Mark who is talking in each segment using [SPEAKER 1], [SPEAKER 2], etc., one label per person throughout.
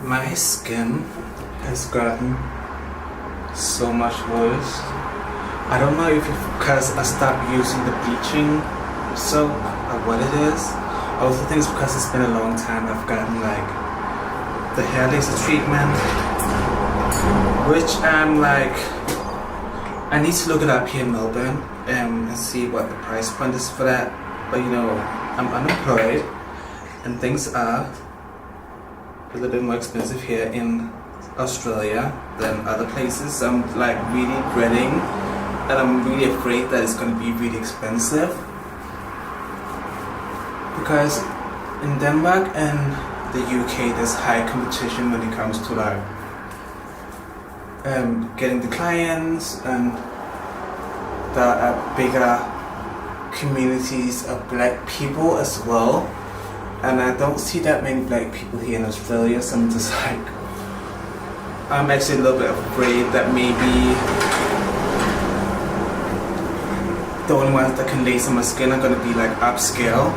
[SPEAKER 1] My skin has gotten so much worse. I don't know if it's because I stopped using the bleaching soap or what it is. I also think it's because it's been a long time I've gotten like the hair laser treatment, which I'm like, I need to look it up here in Melbourne and see what the price point is for that. But you know, I'm unemployed and things are a little bit more expensive here in Australia than other places. I'm like really dreading and I'm really afraid that it's going to be really expensive, because in Denmark and the UK there's high competition when it comes to like getting the clients, and there are bigger communities of black people as well, and I don't see that many black people here in Australia, so I'm just like, I'm actually a little bit afraid that maybe the only ones that can laser my skin are gonna be like upscale.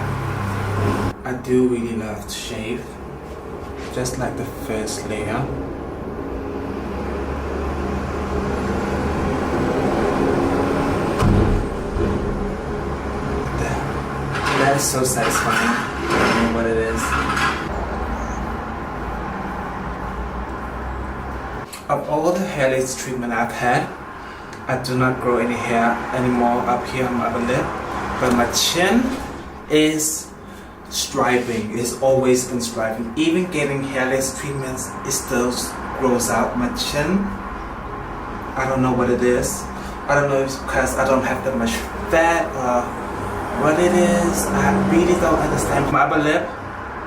[SPEAKER 1] I do really love to shave, just like the first layer. That is so satisfying. I don't know what it is. Of all the hair laser treatment I've had, I do not grow any hair anymore up here on my upper lip, but my chin is striping. It's always been striping. Even getting hair laser treatments, it still grows out my chin. I don't know what it is. I don't know if it's because I don't have that much fat or what it is. I really don't understand. My upper lip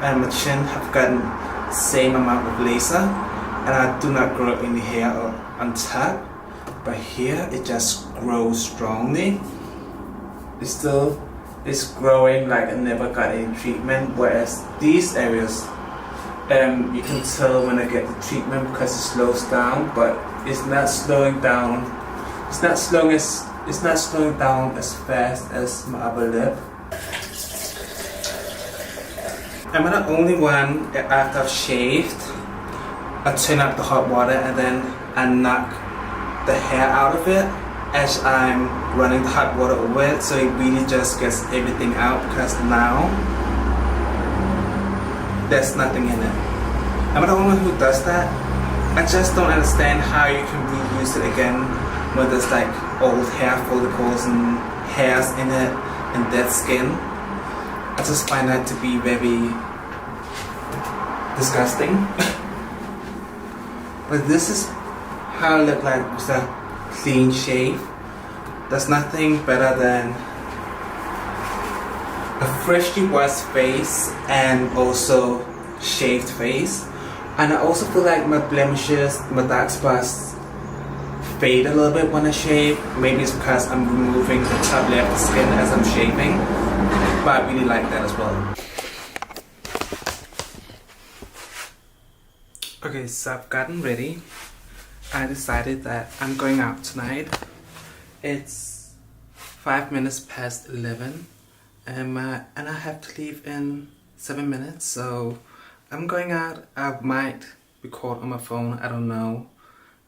[SPEAKER 1] and my chin have gotten the same amount of laser, and I do not grow any hair on top, but here it just grows strongly. It's growing like I never got any treatment, whereas these areas you can tell when I get the treatment because it slows down, but it's not slowing down. It's not slowing down as fast as my upper lip. I'm the only one after I've shaved, I turn up the hot water and then I knock the hair out of it as I'm running the hot water over it, so it really just gets everything out, because now there's nothing in it. I'm the only one who does that. I just don't understand how you can reuse it again when there's like old hair follicles and hairs in it and dead skin. I just find that to be very disgusting. But this is how I look like with a clean shave. There's nothing better than a freshly washed face and also shaved face. And I also feel like my blemishes, my dark spots fade a little bit when I shave. Maybe it's because I'm removing the top layer of the skin as I'm shaving, but I really like that as well. Okay, so I've gotten ready. I decided that I'm going out tonight. It's 5 minutes past 11 and I have to leave in 7 minutes, so I'm going out. I might record on my phone, I don't know.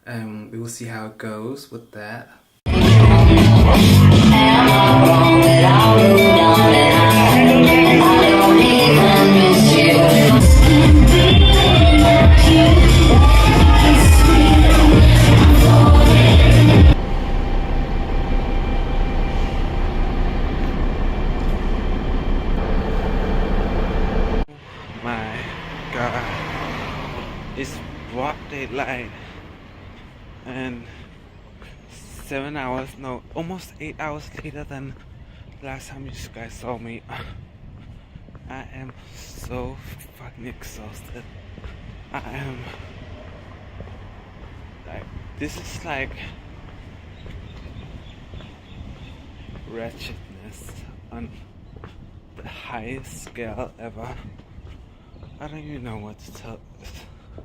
[SPEAKER 1] We will see how it goes with that. My God, it's broad daylight and 7 hours, no, almost 8 hours later than last time you guys saw me. I am so fucking exhausted. I am like, this is like wretchedness on the highest scale ever. I don't even know what to tell this. I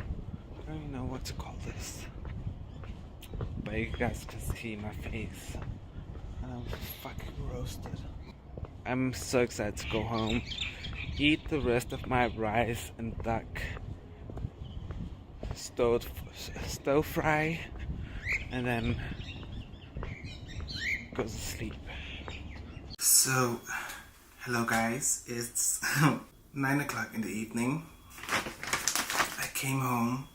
[SPEAKER 1] don't even know what to call this. But you guys can see my face. And I'm fucking roasted. I'm so excited to go home, eat the rest of my rice and duck, stir fry, and then go to sleep. So, hello guys, it's 9 o'clock in the evening. I came home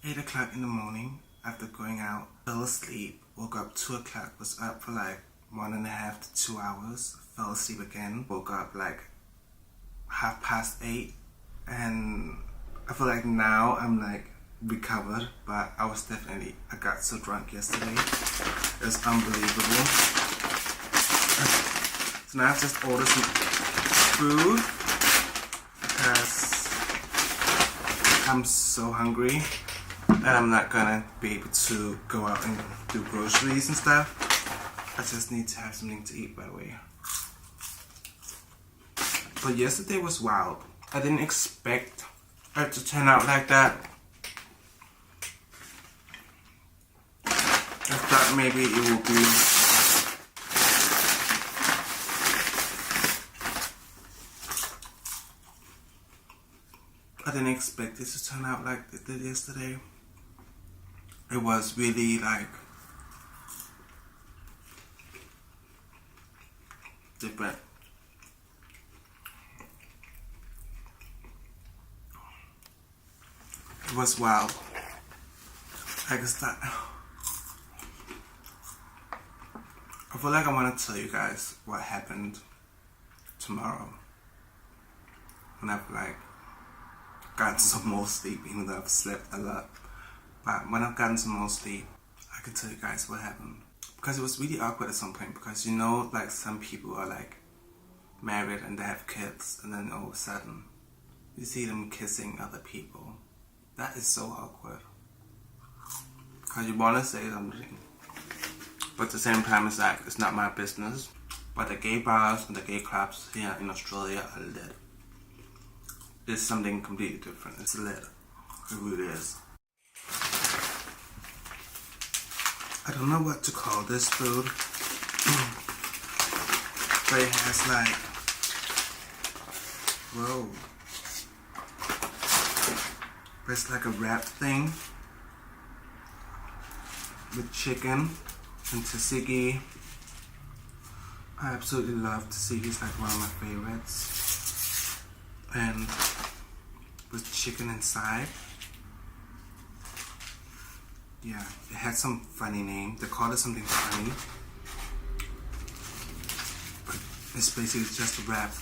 [SPEAKER 1] 8 o'clock in the morning after going out, fell asleep, woke up 2 o'clock, was up for like 1.5 to 2 hours, fell asleep again, woke up like 8:30, and I feel like now I'm like recovered, but I got so drunk yesterday, it was unbelievable. So now I've just ordered some food because I'm so hungry and I'm not gonna be able to go out and do groceries and stuff. I just need to have something to eat, by the way. But yesterday was wild. I didn't expect it to turn out like that. I thought maybe it would be I didn't expect it to turn out like it did yesterday. It was really like different. It was wild. I feel like I want to tell you guys what happened tomorrow when I've like gotten some more sleep, even though I've slept a lot. But when I've gotten some more sleep, I can tell you guys what happened. Because it was really awkward at some point, because you know, like some people are like married and they have kids, and then all of a sudden you see them kissing other people. That is so awkward. Because you want to say something, but at the same time it's like, it's not my business. But the gay bars and the gay clubs here in Australia are lit. It's something completely different. It's lit. It really is. I don't know what to call this food. But it has like, whoa. But it's like a wrap thing with chicken and tzatziki. I absolutely love tzatziki. It's like one of my favorites. And with chicken inside. Yeah, it had some funny name. They called it something funny. But it's basically just a wrap.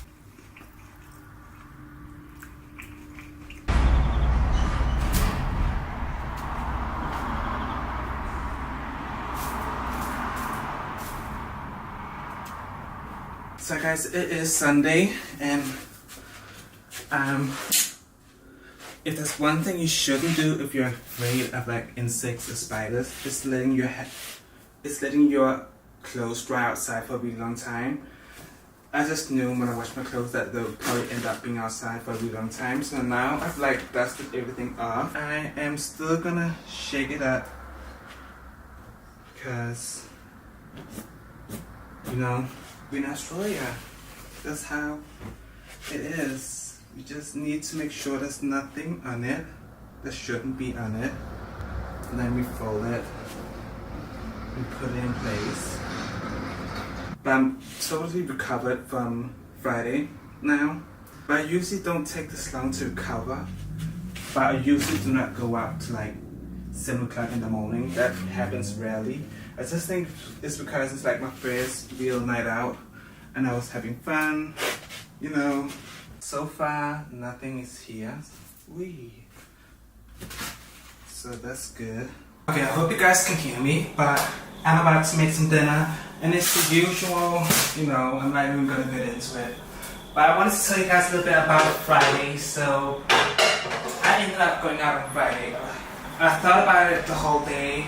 [SPEAKER 1] So guys, it is Sunday, and if there's one thing you shouldn't do if you're afraid of like insects or spiders, it's letting your clothes dry outside for a really long time. I just knew when I washed my clothes that they'll probably end up being outside for a really long time. So now I've like dusted everything off. I am still gonna shake it up because, you know, we're in Australia. That's how it is. You just need to make sure there's nothing on it that shouldn't be on it. And then we fold it and put it in place. But I'm totally recovered from Friday now. But I usually don't take this long to recover. But I usually do not go out to like 7 o'clock in the morning. That happens rarely. I just think it's because it's like my first real night out and I was having fun, you know. So far, nothing is here. Wee. So that's good. Okay, I hope you guys can hear me, but I'm about to make some dinner, and it's the usual, you know, I'm not even gonna get into it. But I wanted to tell you guys a little bit about Friday. So I ended up going out on Friday. I thought about it the whole day.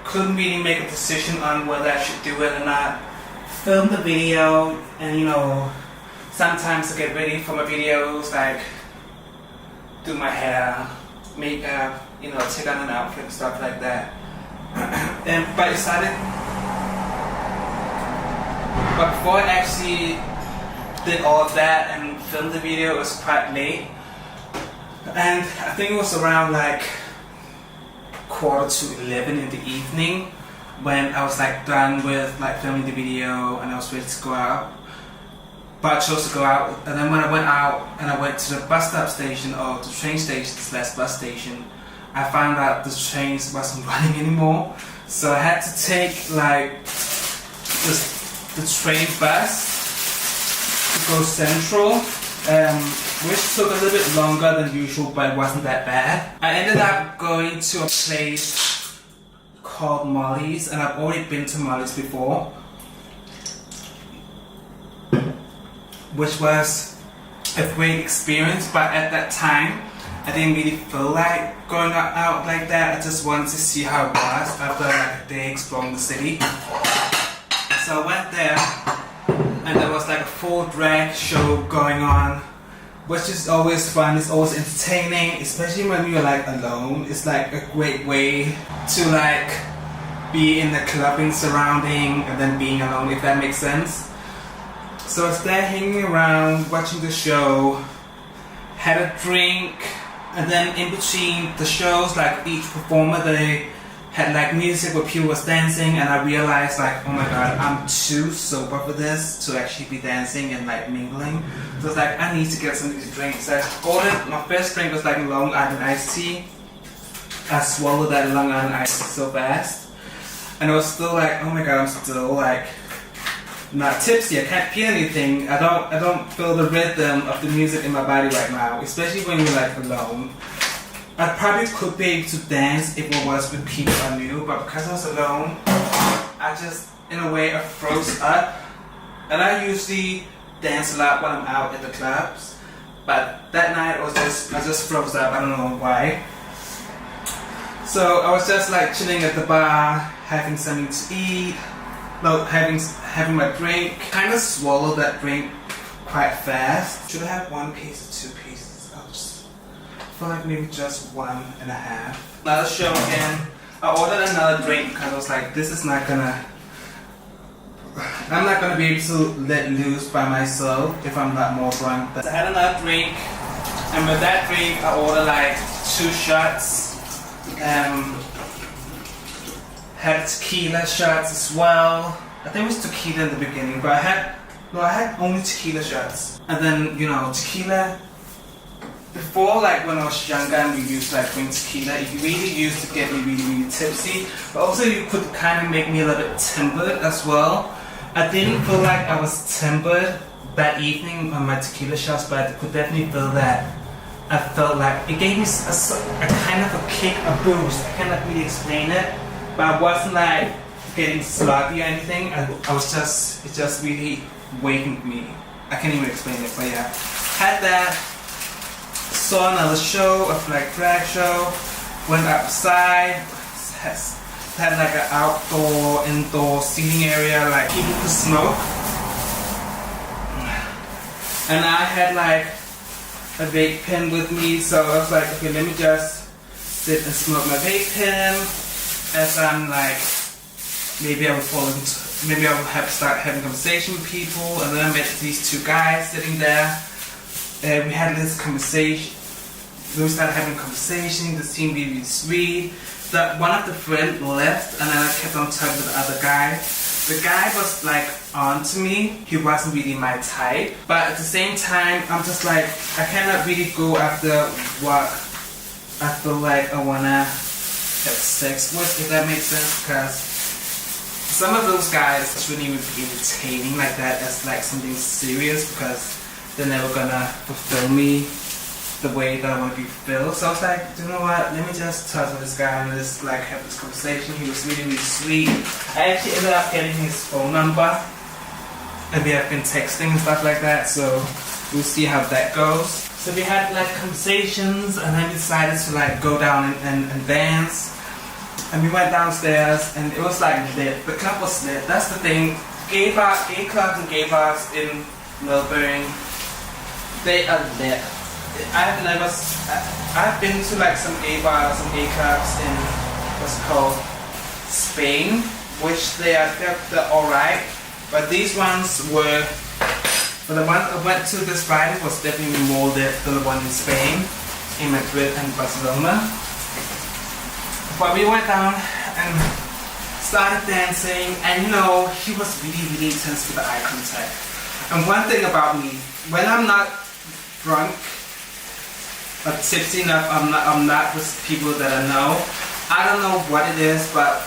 [SPEAKER 1] Couldn't really make a decision on whether I should do it or not. Filmed the video, and you know, sometimes I get ready for my videos, like do my hair, makeup, you know, take on an outfit and stuff like that. But before I actually did all of that and filmed the video, it was quite late. And I think it was around like 11:15 in the evening when I was like done with like filming the video and I was ready to go out. But I chose to go out, and then when I went out and I went to the bus stop station or the train station / bus station, I found out the trains wasn't running anymore. So I had to take like the train bus to go central, which took a little bit longer than usual, but it wasn't that bad. I ended up going to a place called Molly's, and I've already been to Molly's before, which was a great experience, but at that time I didn't really feel like going out like that. I just wanted to see how it was after like a day exploring the city. So I went there, and there was like a full drag show going on, which is always fun. It's always entertaining, especially when you're like alone. It's like a great way to like be in the clubbing surrounding and then being alone, if that makes sense. So I was there hanging around, watching the show, had a drink, and then in between the shows, like each performer, they had like music where people was dancing, and I realized like, oh my god, I'm too sober for this to actually be dancing and like mingling. So it's like, I need to get something to drink. So I ordered, my first drink was like Long Island iced tea. I swallowed that Long Island iced tea so fast, and I was still like, oh my god, I'm still like not tipsy. I can't feel anything. I don't feel the rhythm of the music in my body right now, especially when you're like alone. I probably could be able to dance if it was with people I knew, but because I was alone, I just, in a way, I froze up. And I usually dance a lot when I'm out at the clubs, but that night I just froze up. I don't know why. So I was just like chilling at the bar, having something to eat, having my drink. Kind of swallowed that drink quite fast. Should I have one piece or 2 pieces? I feel like maybe just 1.5. Another show again. I ordered another drink because I was like, this is not gonna. I'm not gonna be able to let loose by myself if I'm not more drunk. So I had another drink, and with that drink, I ordered like 2 shots. Had tequila shots as well. I think it was tequila in the beginning, but I had only tequila shots. And then, you know, tequila, before, like when I was younger and we used to like drink tequila, it really used to get me really, really tipsy. But also you could kind of make me a little bit tempered as well. I didn't feel like I was tempered that evening on my tequila shots, but I could definitely feel that. I felt like it gave me a kind of a kick, a boost. I cannot really explain it, but I wasn't like getting sloppy or anything. I was just, it just really wakened me. I can't even explain it, but yeah. Had that, saw another show, a like drag show, went outside, had like an outdoor, indoor seating area, like people could smoke. And I had like a vape pen with me, so I was like, okay, let me just sit and smoke my vape pen as I'm like, maybe I would have to start having conversation with people. And then I met these 2 guys sitting there, and we had this conversation. We started having a conversation. They seemed really sweet. One of the friends left, and then I kept on talking to the other guy. The guy was like on to me. He wasn't really my type, but at the same time, I'm just like, I cannot really go after what I feel like I wanna have sex with, if that makes sense, because some of those guys shouldn't even be entertaining like that as like something serious, because they're never gonna fulfill me the way that I want to be fulfilled. So I was like, you know what, let me just talk to this guy and just like have this conversation. He was really, really sweet. I actually ended up getting his phone number, and we have been texting and stuff like that, so we'll see how that goes. So we had like conversations, and then we decided to like go down and dance. And we went downstairs, and it was like lit. The club was lit. That's the thing. Gay clubs and gay bars in Melbourne, they are lit. I've been to like some gay bars and gay clubs in what's called Spain, which they're alright, but these ones were, the one I went to this Friday was definitely more lit than the one in Spain, in Madrid and Barcelona. But we went down and started dancing, and you know, he was really, really intense with the eye contact. And one thing about me, when I'm not drunk, but tipsy enough, I'm not with people that I know. I don't know what it is, but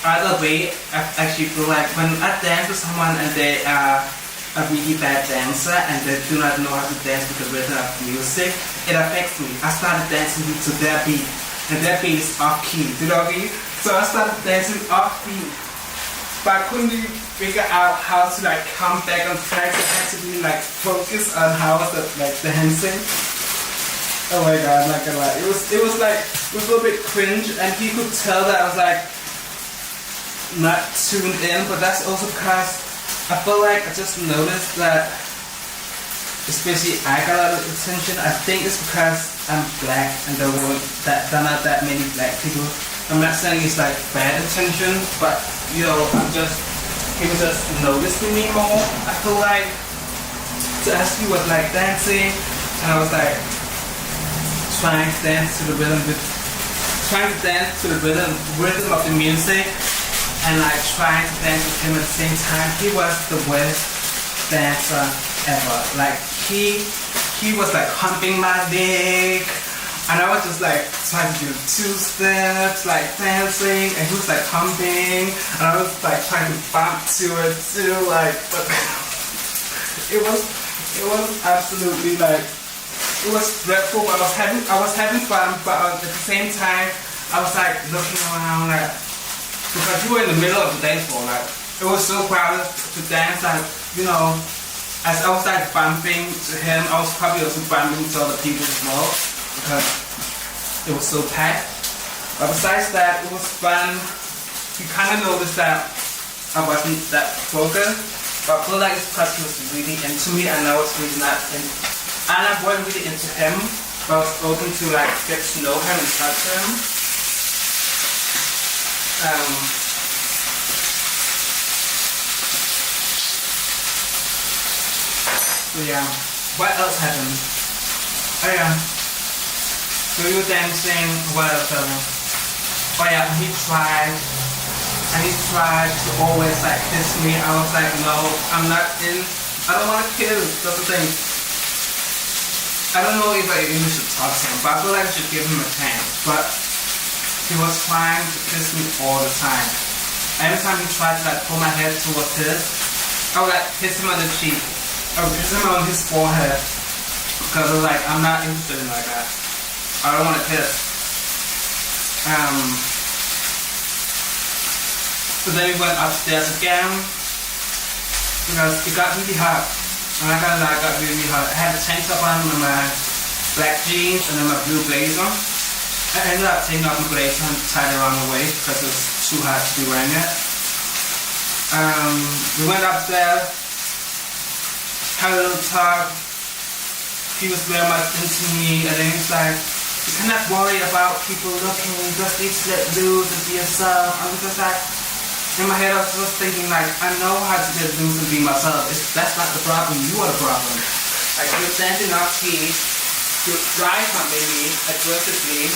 [SPEAKER 1] either way, I actually feel like when I dance with someone and they are a really bad dancer and they do not know how to dance with the rhythm of music, it affects me. I started dancing to their beat, and their beat is off key. Do you know what I mean? So I started dancing off beat, but I couldn't really figure out how to like come back on track. So I had to really like focus on how I was like dancing. Oh my god, I'm not gonna lie. It was a little bit cringe, and he could tell that I was like not tuned in, but that's also because I feel like I just noticed that, especially I got a lot of attention. I think it's because I'm black and there are not that many black people. I'm not saying it's like bad attention, but you know, people just noticing me more. I feel like he was like dancing, and I was like trying to dance to the rhythm of the music, and like trying to dance with him at the same time. He was the worst dancer ever. Like he was like humping my leg, and I was just like trying to do 2 steps, like dancing, and he was like humping, and I was like trying to bump to it too, like, but it was absolutely like, it was dreadful. But I was having fun, but at the same time I was like looking around, like, because you were in the middle of the dance floor, like it was so crowded to dance, like, you know, as I was like bumping to him, I was probably also bumping to other people as well, because it was so packed. But besides that, it was fun. You kind of noticed that I wasn't that focused, but I feel like it's because he was really into me, and I was really not in. And I wasn't really into him, but I was open to like get to know him and touch him. So yeah, what else happened? Oh yeah, so we were dancing, what else happened? Oh yeah, he tried to always like kiss me. I was like, no, I'm not in, I don't want to kiss, that's the thing. I don't know if I even should talk to him, but I feel like I should give him a chance. But he was trying to kiss me all the time. Every time he tried to like pull my head towards his, I would like kiss him on the cheek. I would kiss him on his forehead. Because I was like, I'm not interested in like that. I don't want to kiss. So then we went upstairs again, because it got really hot. And I got really hot. I had a tank top on with my black jeans and then my blue blazer. I ended up taking off my blazer and tied it around my waist because it was too hot to be wearing it. We went upstairs, had a little talk. He was very much into me, and then he was like, you cannot worry about people looking, just need to let loose and be yourself. I was just like, in my head I was just thinking like, I know how to get loose and be myself. That's not the problem, you are the problem. Like, you're standing up here, you're dry humping me aggressively.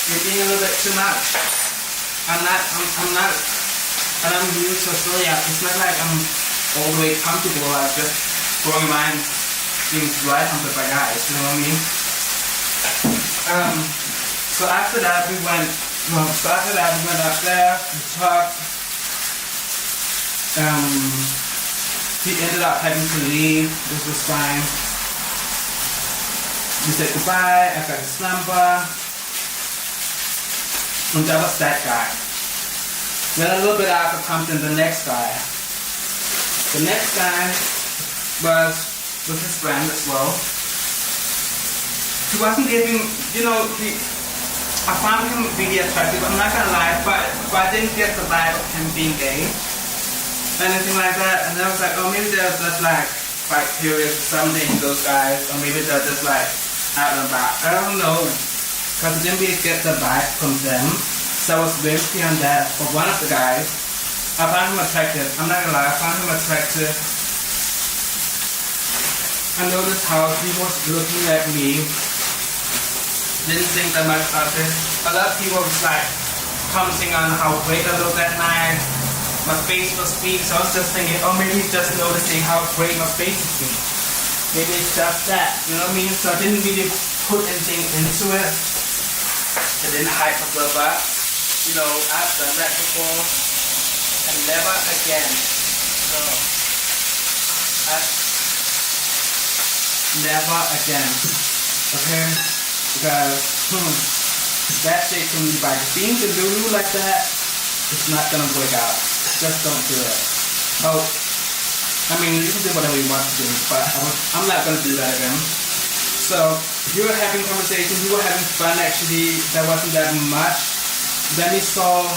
[SPEAKER 1] You're being a little bit too much. I'm not, and I'm new to Australia. It's not like I'm all the way comfortable, like just throwing mine being dry humped by guys, you know what I mean? So after that we went up there, we talked. He ended up having to leave, which was fine. We said goodbye, I got his number. And that was that guy. Then a little bit after comes in the next guy. The next guy was with his friend as well. He wasn't giving, you know, I found him really attractive, I'm not gonna lie, but I didn't get the vibe of him being gay. Anything like that, and I was like, oh, maybe they're just like curious or something, those guys, or maybe they're just like out and about. I don't know, because I didn't really get the vibe from them, so I was very clear on that. But one of the guys, I found him attractive, I'm not gonna lie, I found him attractive. I noticed how he was looking at me Didn't think that much of it. A lot of people was like commenting on how great I looked that night. My face was weak, so I was just thinking, oh, maybe he's just noticing how great my face is weak. Maybe it's just that, you know what I mean? So I didn't really put anything into it. I didn't hype myself up. You know, I've done that before, and never again. So, never again. Okay? Because, that's it to me. By being the Lulu like that, it's not gonna work out. Just don't do it. Oh, I mean, you can do whatever you want to do, but I'm not gonna do that again. So, you were having conversation, you were having fun actually, there wasn't that much. Then we saw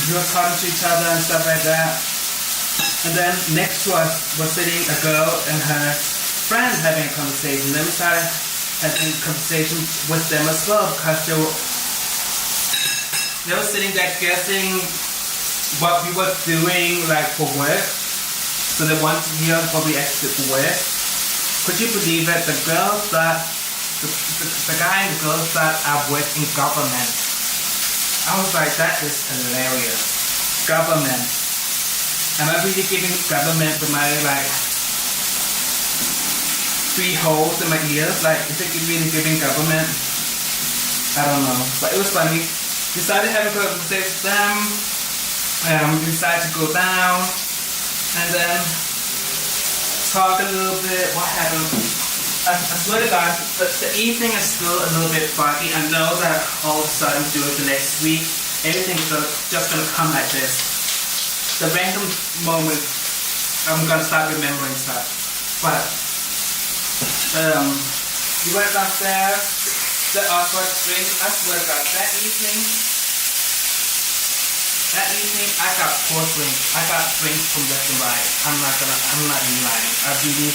[SPEAKER 1] you were talking to each other and stuff like that. And then next to us was sitting a girl and her friend having a conversation. Then we started having a conversation with them as well because they were sitting there guessing what we were doing like for work. So they wanted to hear what we actually did for work. Could you believe it? The girl thought, the guy and the girl thought I worked in government. I was like, that is hilarious. Government. Am I really giving government with my like 3 holes in my ears? Like, is it really giving government? I don't know. But it was funny. We started having a conversation with them. We decided to go down. And then talk a little bit. What happened? I swear to God, the evening is still a little bit foggy. I know that all of a sudden during the next week, everything's just gonna come like this. The random moment, I'm gonna start remembering stuff. But we went downstairs. The awkward drink. I swear to God, that evening, I got 4 drinks. I got drinks from left and right. I'm not even lying.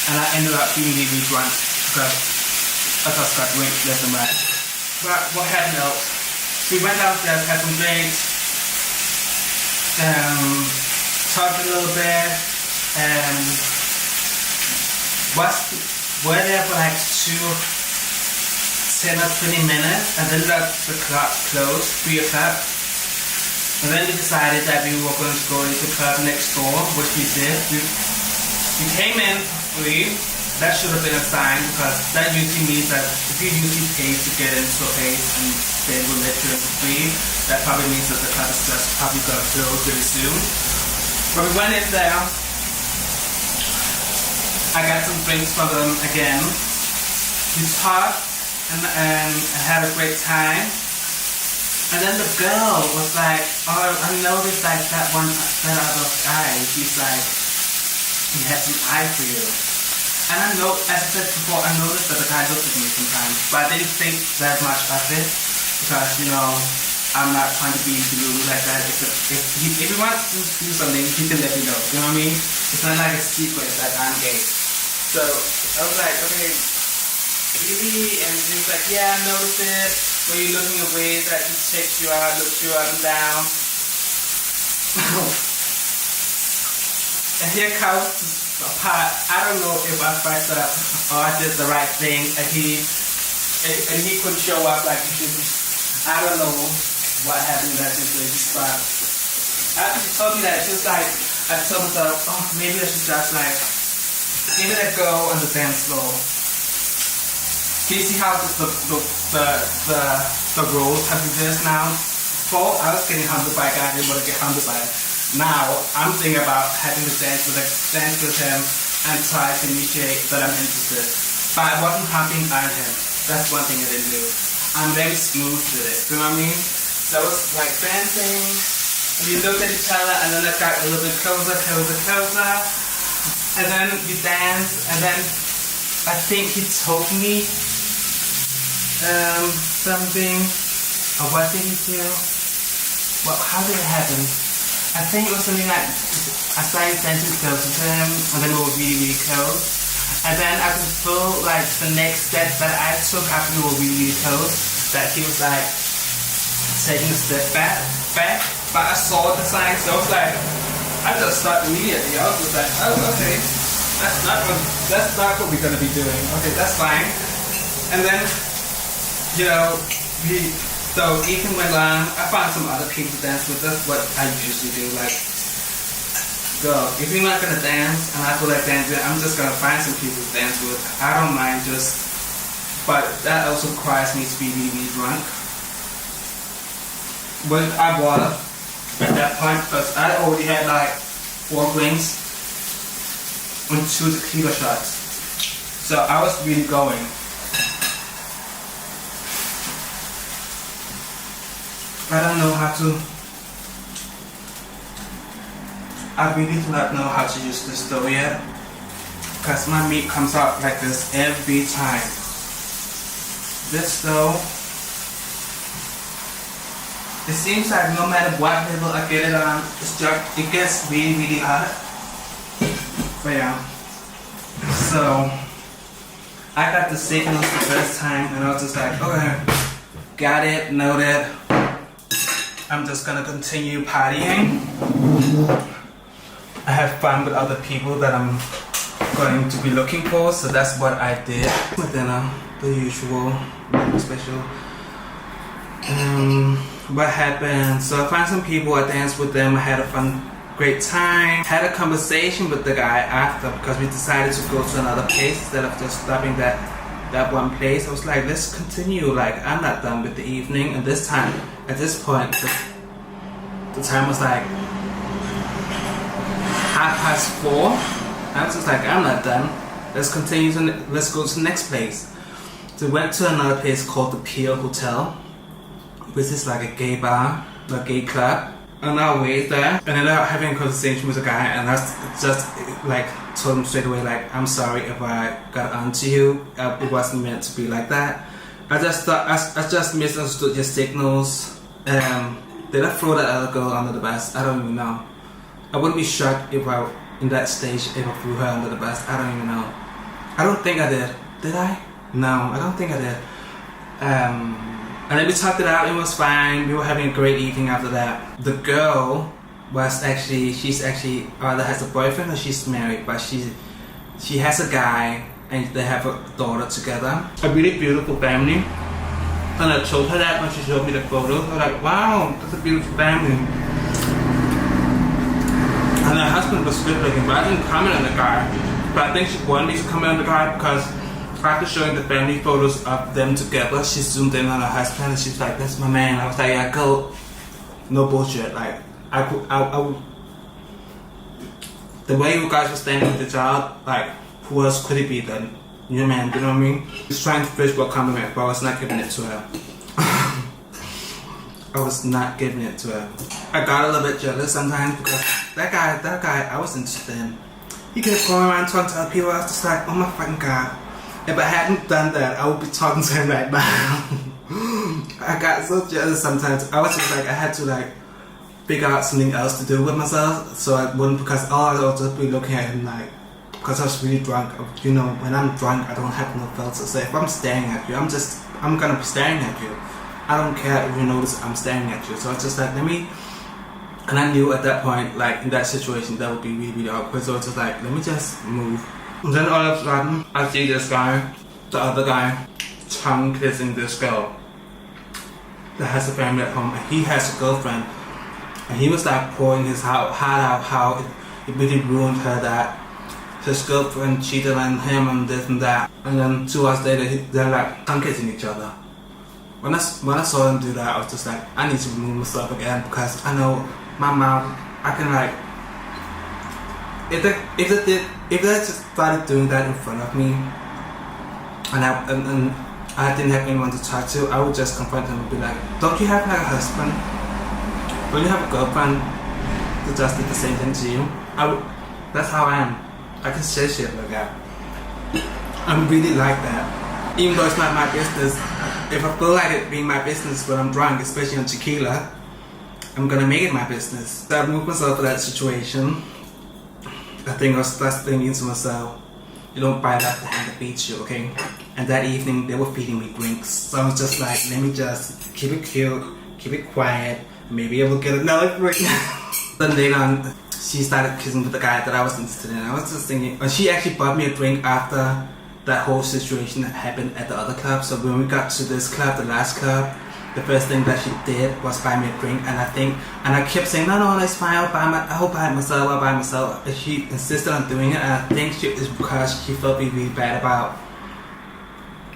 [SPEAKER 1] And I ended up being really drunk because I just got drinks left and right. But what happened else? We went downstairs, had some drinks, talked a little bit, and were there for like 10 or 20 minutes, and then the club closed, 3 o'clock. And then we decided that we were going to go into the club next door, which we did. We came in free. That should have been a sign because that usually means that if you usually pay to get into a place and they will let you in for free, that probably means that the club is just probably going to close really soon. But we went in there. I got some drinks from them again. We talked and had a great time. And then the girl was like, oh, I noticed like that other guy, he's like, he has an eye for you. And I know, as I said before, I noticed that the guy looked at me sometimes, but I didn't think that much of it, because, you know, I'm not trying to be Lulu like that. If he wants to do something, he can let me know, you know what I mean? It's not like a secret that I'm gay. So, I was like, okay, really? And he was like, yeah, I noticed it. When you're looking away, that he checks you out, looks you up and down. And here comes the part. I don't know if I fucked up or I did the right thing. And he couldn't show up like he should. I don't know what happened in that situation, but after she told me that, she was like, I told myself, oh, maybe I should just like give it a go on the dance floor. Can you see how the roles have reversed now? Before, I was getting humbled by a guy, I didn't want to get humbled by it. Now, I'm thinking about having to dance with him and try to initiate that I'm interested. But I wasn't humping on him. That's one thing I didn't do. I'm very smooth with it, you know what I mean? So I was like dancing, and we looked at each other, and then I got a little bit closer. And then we danced, and then I think he told me something. Or what did he do? Well, how did it happen? I think it was something like I started dancing closer to him, and then we were really, really close. And then I could feel like the next step that I took after we were really, really close, that he was like taking a step back. But I saw the signs, so I was like, I just stopped immediately. I was just like, oh, okay, that's not what we're gonna be doing. Okay, that's fine. And then
[SPEAKER 2] you know, so even when I find some other people to dance with, that's what I usually do. Like, girl, if you're not gonna dance and I feel like dancing, I'm just gonna find some people to dance with. I don't mind but that also requires me to be really, really drunk. But I was at that point because I already had like 4 drinks and 2 tequila shots. So I was really going. I don't know how to. I really do not know how to use this dough yet, because my meat comes out like this every time. This dough, it seems like no matter what level I get it on, it gets really, really hot. But yeah, so I got the signals the first time and I was just like, okay, got it, noted. I'm just gonna continue partying. I have fun with other people that I'm going to be looking for, so that's what I did. My dinner, the usual, nothing special. What happened? So I found some people, I danced with them, I had a fun, great time. Had a conversation with the guy after because we decided to go to another place instead of just stopping that one place. I was like, let's continue, like I'm not done with the evening. And this time, at this point, the time was like 4:30. I was just like, I'm not done. Let's continue let's go to the next place. So we went to another place called the Peel Hotel, which is like a gay bar, a gay club. On our way there, and ended up having a conversation with a guy, and I just like told him straight away, like, I'm sorry if I got onto you. It wasn't meant to be like that. I just thought I just misunderstood your signals. Did I throw that other girl under the bus? I don't even know. I wouldn't be shocked if I, in that stage, if I threw her under the bus. I don't even know. I don't think I did. Did I? No, I don't think I did. And then we talked it out, it was fine, we were having a great evening after that. The girl she's actually either has a boyfriend or she's married, but she has a guy and they have a daughter together. A really beautiful family. And I told her that when she showed me the photos. I was like, wow, that's a beautiful family. And her husband was good looking, but I didn't comment on the guy. But I think she wanted me to comment on the guy because after showing the family photos of them together, she zoomed in on her husband and she's like, that's my man. I was like, yeah, go. No bullshit. Like, I would, the way you guys were standing with the child, like, who else could it be than your man, you know what I mean? I was trying to fish for a compliment, but I was not giving it to her. I was not giving it to her. I got a little bit jealous sometimes because that guy I was interested in, he kept going around talking to other people. I was just like, oh my fucking god. If I hadn't done that, I would be talking to him right now. I got so jealous sometimes. I was just like, I had to like figure out something else to do with myself, so I wouldn't, because all I would just be looking at him like, because I was really drunk. You know, when I'm drunk, I don't have no filter. So if I'm staring at you, I'm gonna be staring at you. I don't care if you notice I'm staring at you. So I was just like, and I knew at that point, like in that situation, that would be really, really awkward. So I was just like, let me just move. And then all of a sudden, I see this guy, the other guy, tongue kissing this girl that has a family at home, and he has a girlfriend. And he was like pouring his heart out how it really ruined her, that his girlfriend cheated on him and this and that. And then 2 hours later, they're like tongue kissing each other. When I saw him do that, I was just like, I need to remove myself again, because I know my mouth, I can like, if they just started doing that in front of me, and I didn't have anyone to talk to, I would just confront them and be like, don't you have like a husband? Don't you have a girlfriend that just did the same thing to you? That's how I am. I can say shit like that. I'm really like that. Even though it's not my business, if I feel like it being my business when I'm drunk, especially on tequila, I'm gonna make it my business. So I moved myself to that situation. I think I was just thinking to myself, you don't bite off the hand that beats you, okay? And that evening, they were feeding me drinks. So I was just like, let me just keep it cute, keep it quiet, maybe I will get another drink. Then later on, she started kissing with the guy that I was interested in. I was just thinking, she actually bought me a drink after that whole situation that happened at the other club. So when we got to this club, the last club, the first thing that she did was buy me a drink, and I kept saying, no, it's fine, I'll buy it myself, and she insisted on doing it, and I think it's because she felt really bad about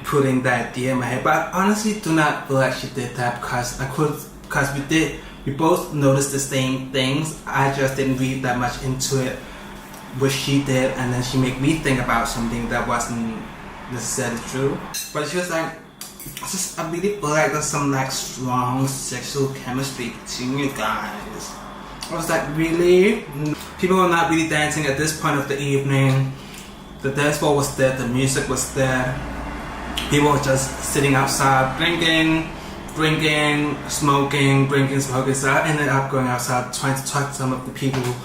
[SPEAKER 2] putting that idea in my head. But I honestly do not feel like she did that, because we both noticed the same things. I just didn't read that much into it, what she did, and then she made me think about something that wasn't necessarily true. But she was like, I really feel like there's some like strong sexual chemistry between you guys. I was like, really? People were not really dancing at this point of the evening. The dance floor was there, the music was there. People were just sitting outside drinking, smoking. So I ended up going outside trying to talk to some of the people.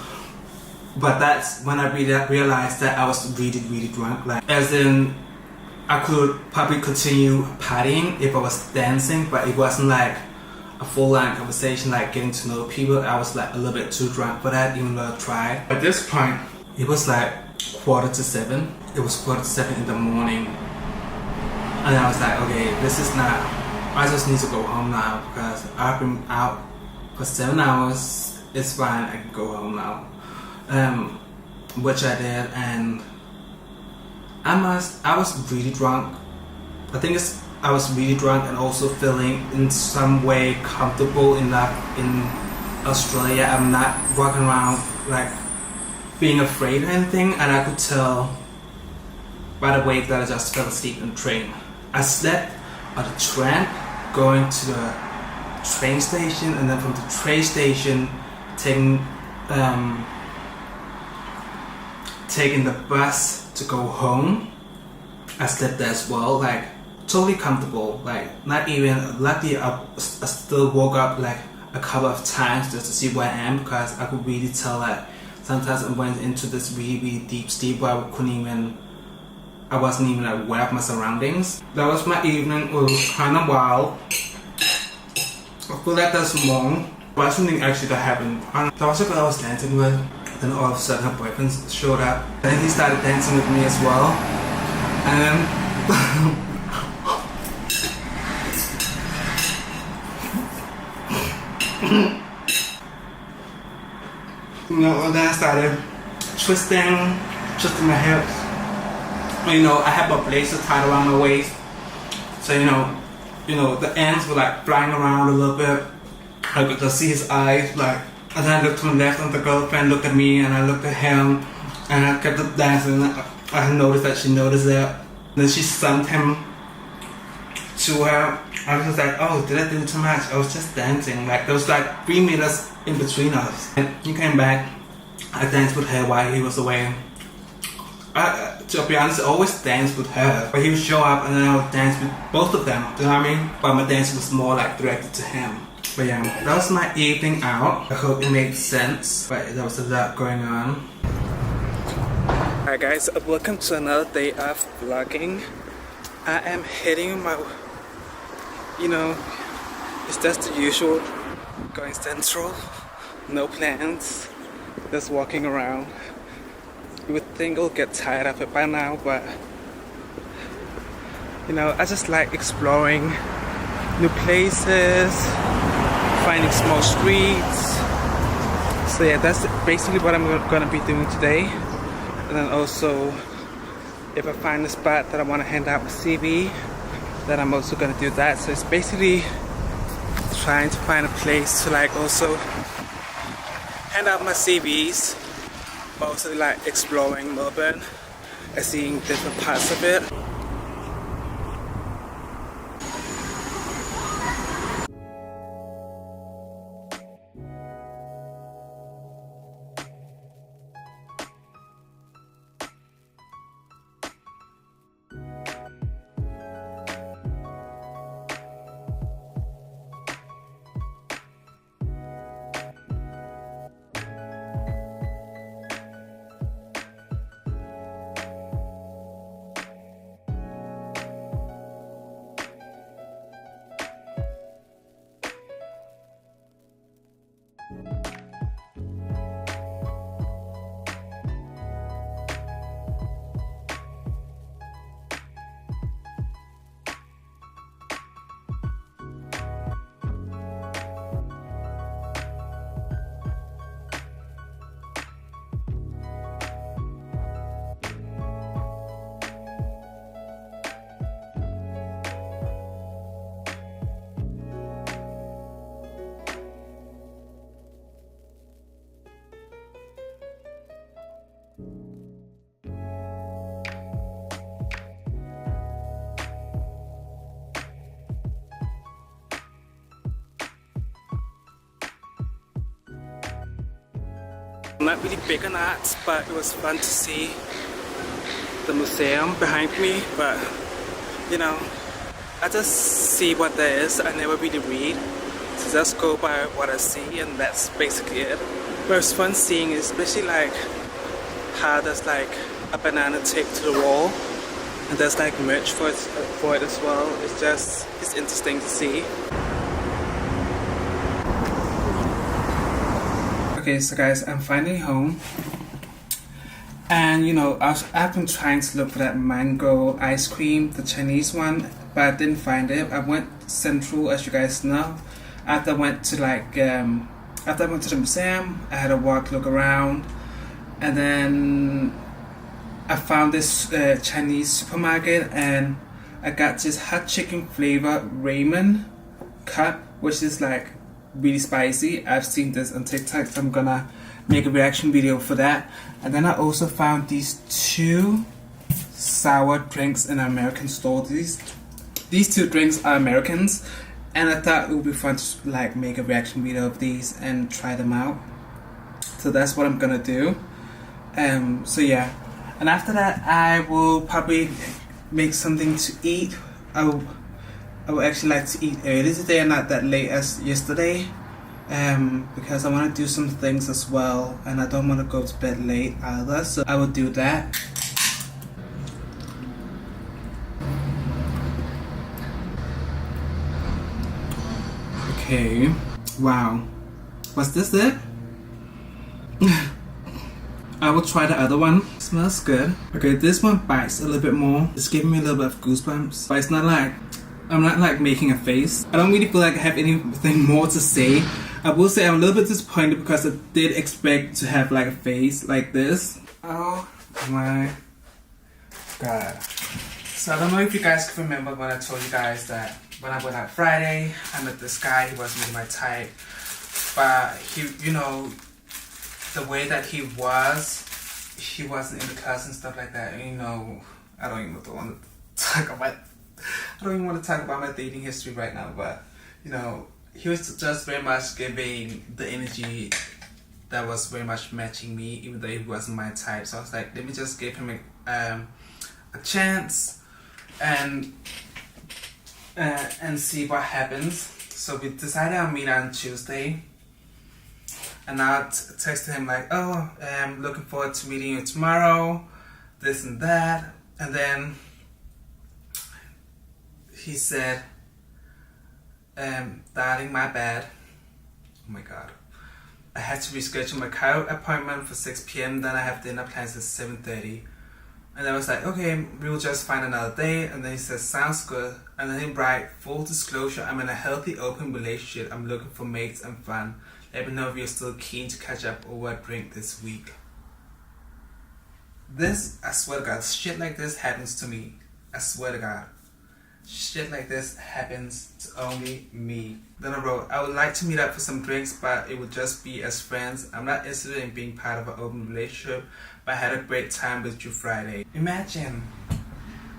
[SPEAKER 2] But that's when I realized that I was really drunk. Like, as in, I could probably continue partying if I was dancing, but it wasn't like a full-on conversation, like getting to know people. I was like a little bit too drunk for that, even though I tried. At this point, it was like 7:15. It was 7:15 in the morning. And I was like, okay, this is not, I just need to go home now, because I've been out for 7 hours. It's fine, I can go home now. Which I did, and I was really drunk. I think I was really drunk and also feeling in some way comfortable enough in Australia. I'm not walking around like being afraid or anything, and I could tell by the way that I just fell asleep in the train. I slept on the tram going to the train station, and then from the train station taking the bus to go home. I slept there as well, like totally comfortable, like not even lucky. I still woke up like a couple of times just to see where I am, because I could really tell that sometimes I went into this really deep sleep where I wasn't even aware of my surroundings. That was my evening. It was kind of wild. I feel like that's wrong, but something actually that happened. There was a girl I was dancing with. Then all of a sudden her boyfriend showed up, and he started dancing with me as well. And then I started twisting my hips. I had my blazer tied around my waist, so the ends were like flying around a little bit. I could just see his eyes, like. And then I looked to my left, and the girlfriend looked at me, and I looked at him, and I kept up dancing. I noticed that she noticed that. Then she summed him to her. I was just like, oh, did I do too much? I was just dancing. Like, there was like 3 meters in between us. And he came back. I danced with her while he was away. To be honest, I always danced with her. But he would show up, and then I would dance with both of them. Do you know what I mean? But my dance was more like directed to him. But yeah, that was my evening out. I hope it made sense, but there was a lot going on. Alright guys, welcome to another day of vlogging. I am hitting my, it's just the usual, going central, no plans, just walking around. You would think I'll get tired of it by now, but I just like exploring new places, finding small streets. So yeah, that's basically what I'm gonna be doing today. And then also, if I find a spot that I want to hand out my CV, then I'm also gonna do that. So it's basically trying to find a place to like also hand out my CVs, but also like exploring Melbourne and seeing different parts of it. not really big on art, but it was fun to see the museum behind me. But you know, I just see what there is. I never really read, so just go by what I see, and that's basically it. But it's fun seeing, especially like how there's like a banana taped to the wall, and there's like merch for it as well. It's interesting to see. Okay, so guys, I'm finally home, and you know, I've been trying to look for that mango ice cream, the Chinese one, but I didn't find it. I went central, as you guys know. After I went to the museum, I had a look around, and then I found this Chinese supermarket, and I got this hot chicken flavor ramen cup, which is like really spicy. I've seen this on TikTok, so I'm gonna make a reaction video for that. And then I also found these two sour drinks in an American store. These two drinks are Americans, and I thought it would be fun to like make a reaction video of these and try them out. So that's what I'm gonna do. So yeah, and after that I will probably make something to eat. I would actually like to eat early today and not that late as yesterday, because I want to do some things as well, and I don't want to go to bed late either, so I will do that. Okay, wow, was this it? I will try the other one. Smells good. Okay, this one bites a little bit more. It's giving me a little bit of goosebumps, but it's not like, I'm not like making a face. I don't really feel like I have anything more to say. I will say I'm a little bit disappointed because I did expect to have like a face like this. Oh my god. So I don't know if you guys can remember when I told you guys that when I went out Friday, I met this guy. He wasn't really my type, but he, you know, the way that he wasn't into cuss and stuff like that. You know, I don't even want to talk about my dating history right now, but you know, he was just very much giving the energy that was very much matching me, even though he wasn't my type. So I was like, let me just give him a chance and see what happens. So we decided I'll meet on Tuesday, and I texted him like, oh, I'm looking forward to meeting you tomorrow, this and that. And then he said, darling, my bad. Oh my god. I had to reschedule my car appointment for 6 p.m. Then I have dinner plans at 7:30. And I was like, okay, we'll just find another day. And then he said, sounds good. And then he write, full disclosure, I'm in a healthy, open relationship. I'm looking for mates and fun. Let me know if you're still keen to catch up over a drink this week. This, I swear to God, shit like this happens to me. I swear to God. Shit like this happens to only me. Then I wrote, I would like to meet up for some drinks, but it would just be as friends. I'm not interested in being part of an open relationship, but I had a great time with you Friday. Imagine,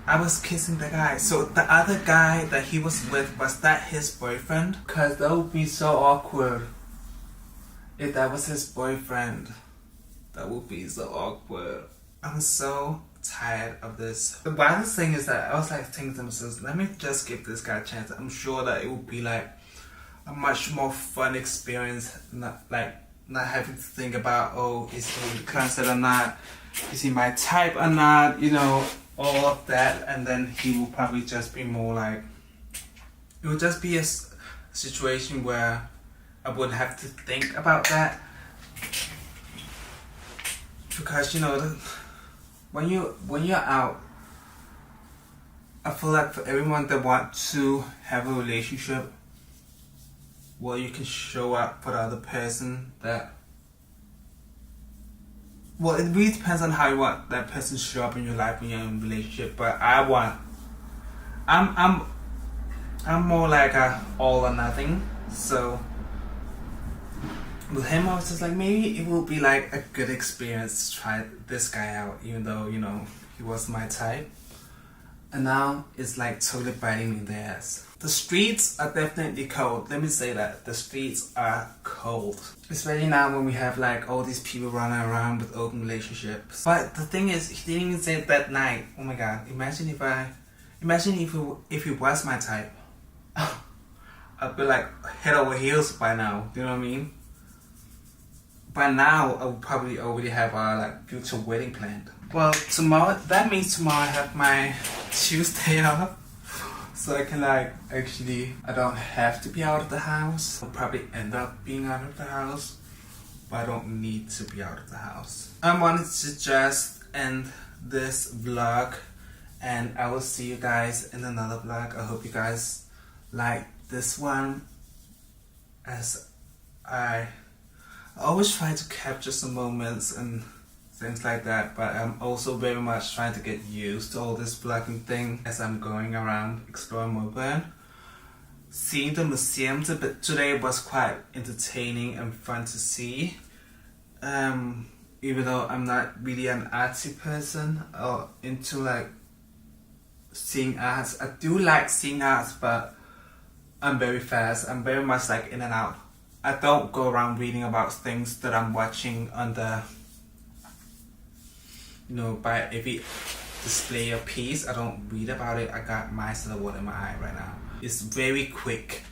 [SPEAKER 2] I was kissing the guy. So the other guy that he was with, was that his boyfriend? Because that would be so awkward. If that was his boyfriend, that would be so awkward. I'm so tired of this. The wildest thing is that I was like thinking to myself, let me just give this guy a chance. I'm sure that it would be like a much more fun experience, not having to think about, oh, is he concert or not, is he my type or not, you know, all of that. And then he will probably just be more like, it would just be a situation where I wouldn't have to think about that, because you know, when you're out, I feel like for everyone that wants to have a relationship, well, you can show up for the other person. That, well, it really depends on how you want that person to show up in your life when you're in a relationship. But I'm more like a all or nothing. So with him, I was just like, maybe it will be like a good experience to try this guy out, even though, you know, he was my type. and now it's like totally biting me in the ass. The streets are definitely cold. Let me say that. The streets are cold. Especially now when we have like all these people running around with open relationships. But the thing is, he didn't even say it that night. Oh my god. Imagine if he was my type. I'd be like head over heels by now. You know what I mean? By now, I would probably already have our like future wedding planned. Well, tomorrow, that means tomorrow I have my Tuesday off. So I can like, actually, I don't have to be out of the house. I'll probably end up being out of the house, but I don't need to be out of the house. I wanted to just end this vlog, and I will see you guys in another vlog. I hope you guys like this one, as I always try to capture some moments and things like that, but I'm also very much trying to get used to all this vlogging thing as I'm going around exploring Melbourne. Seeing the museums a bit today was quite entertaining and fun to see. Even though I'm not really an artsy person or into like seeing arts. I do like seeing arts, but I'm very fast. I'm very much like in and out. I don't go around reading about things that I'm watching on the, you know, by every display or piece. I don't read about it. I got mice in the water in my eye right now. It's very quick,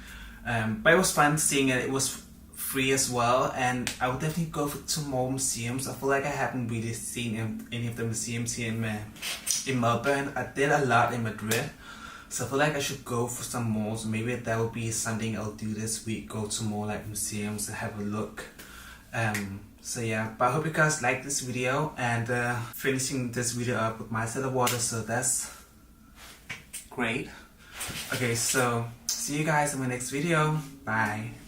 [SPEAKER 2] but it was fun seeing it. It was free as well, and I would definitely go to more museums. I feel like I haven't really seen any of the museums here in Melbourne. I did a lot in Madrid, so I feel like I should go for some more. So maybe that will be something I'll do this week. Go to more like museums and have a look. So yeah, but I hope you guys like this video, and finishing this video up with my set of water, so that's great. Okay, so see you guys in my next video. Bye.